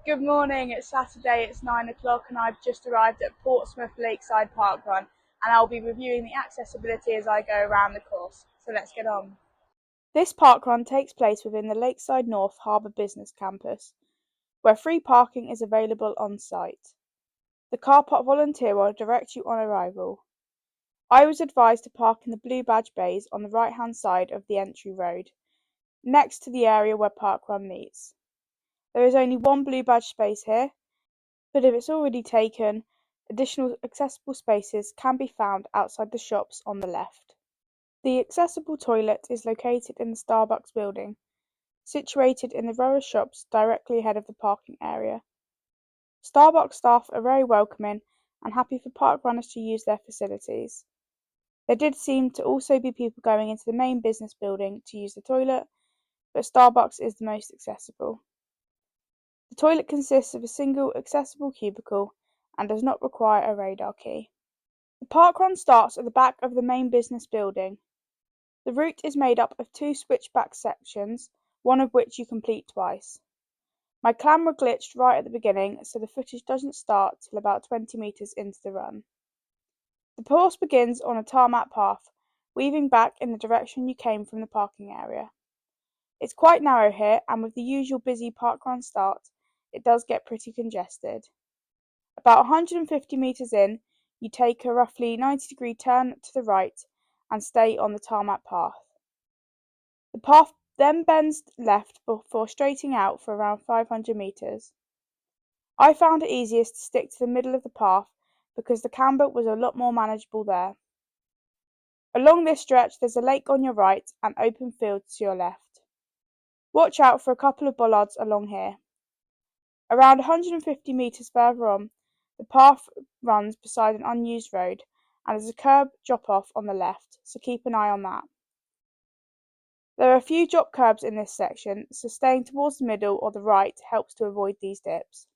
Good morning, it's Saturday, it's 9 o'clock and I've just arrived at Portsmouth Lakeside parkrun and I'll be reviewing the accessibility as I go around the course. So let's get on. This parkrun takes place within the Lakeside North Harbour Business Campus, where free parking is available on site. The car park volunteer will direct you on arrival. I was advised to park in the blue badge bays on the right hand side of the entry road, next to the area where parkrun meets. There is only one blue badge space here, but if it's already taken, additional accessible spaces can be found outside the shops on the left. The accessible toilet is located in the Starbucks building, situated in the row of shops directly ahead of the parking area. Starbucks staff are very welcoming and happy for park runners to use their facilities. There did seem to also be people going into the main business building to use the toilet, but Starbucks is the most accessible. The toilet consists of a single accessible cubicle and does not require a radar key. The parkrun starts at the back of the main business building. The route is made up of two switchback sections, one of which you complete twice. My camera glitched right at the beginning, so the footage doesn't start till about 20 metres into the run. The course begins on a tarmac path, weaving back in the direction you came from the parking area. It's quite narrow here, and with the usual busy parkrun start, it does get pretty congested. About 150 metres in, you take a roughly 90-degree turn to the right and stay on the tarmac path. The path then bends left before straightening out for around 500 metres. I found it easiest to stick to the middle of the path because the camber was a lot more manageable there. Along this stretch there's a lake on your right and open fields to your left. Watch out for a couple of bollards along here. Around 150 metres further on, the path runs beside an unused road and there's a curb drop-off on the left, so keep an eye on that. There are a few drop curbs in this section, so staying towards the middle or the right helps to avoid these dips.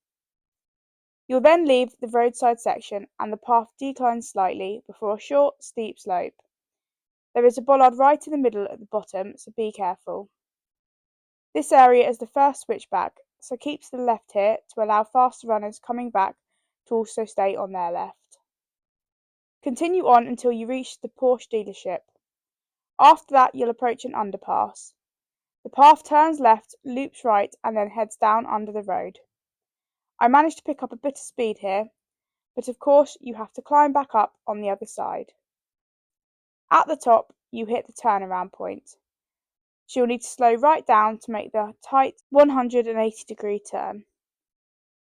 You'll then leave the roadside section and the path declines slightly before a short, steep slope. There is a bollard right in the middle at the bottom, so be careful. This area is the first switchback, so keep to the left here to allow faster runners coming back to also stay on their left. Continue on until you reach the Porsche dealership. After that you'll approach an underpass. The path turns left, loops right and then heads down under the road. I managed to pick up a bit of speed here, but of course you have to climb back up on the other side. At the top you hit the turnaround point. So you'll need to slow right down to make the tight 180-degree turn.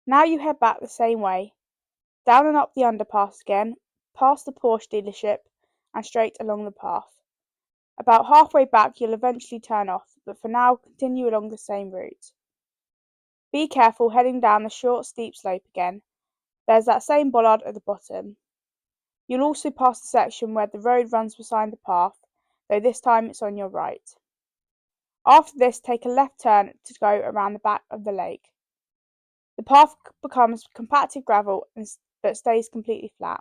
Now you head back the same way, down and up the underpass again, past the Porsche dealership and straight along the path. About halfway back you'll eventually turn off, but for now continue along the same route. Be careful heading down the short steep slope again. There's that same bollard at the bottom. You'll also pass the section where the road runs beside the path, though this time it's on your right. After this, take a left turn to go around the back of the lake. The path becomes compacted gravel but stays completely flat.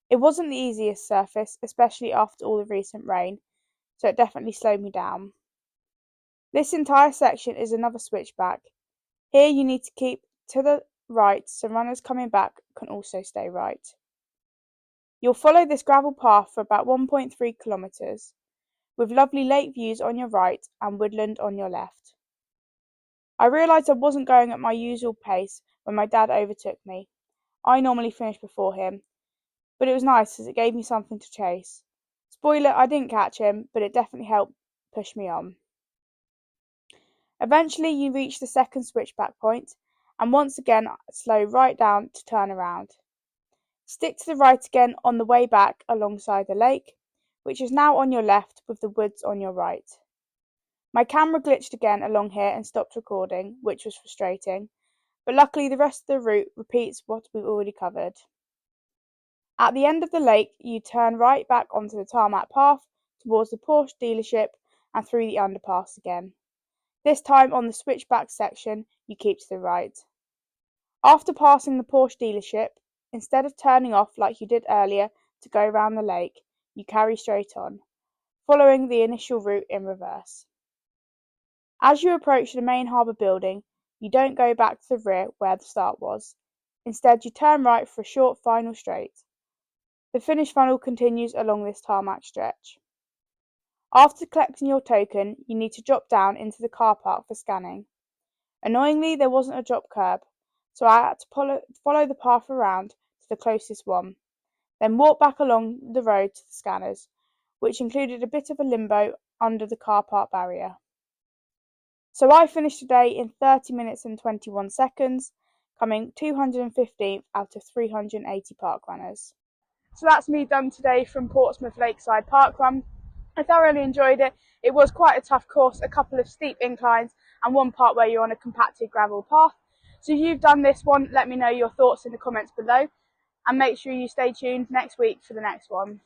It wasn't the easiest surface, especially after all the recent rain, so it definitely slowed me down. This entire section is another switchback. Here you need to keep to the right so runners coming back can also stay right. You'll follow this gravel path for about 1.3 kilometres. With lovely lake views on your right and woodland on your left. I realised I wasn't going at my usual pace when my dad overtook me. I normally finish before him, but it was nice as it gave me something to chase. Spoiler, I didn't catch him, but it definitely helped push me on. Eventually you reach the second switchback point and once again slow right down to turn around. Stick to the right again on the way back alongside the lake, which is now on your left with the woods on your right. My camera glitched again along here and stopped recording, which was frustrating, but luckily the rest of the route repeats what we've already covered. At the end of the lake, you turn right back onto the tarmac path towards the Porsche dealership and through the underpass again. This time on the switchback section, you keep to the right. After passing the Porsche dealership, instead of turning off like you did earlier to go around the lake, you carry straight on, following the initial route in reverse. As you approach the main harbour building, You don't go back to the rear where the start was. Instead, you turn right for a short final straight. The finish funnel continues along this tarmac stretch. After collecting your token, you need to drop down into the car park for scanning. Annoyingly, there wasn't a drop curb, so I had to follow the path around to the closest one, then walk back along the road to the scanners, which included a bit of a limbo under the car park barrier. So I finished today in 30 minutes and 21 seconds, coming 215th out of 380 parkrunners. So that's me done today from Portsmouth Lakeside Parkrun. I thoroughly enjoyed it. It was quite a tough course, a couple of steep inclines and one part where you're on a compacted gravel path. So if you've done this one, let me know your thoughts in the comments below and make sure you stay tuned next week for the next one.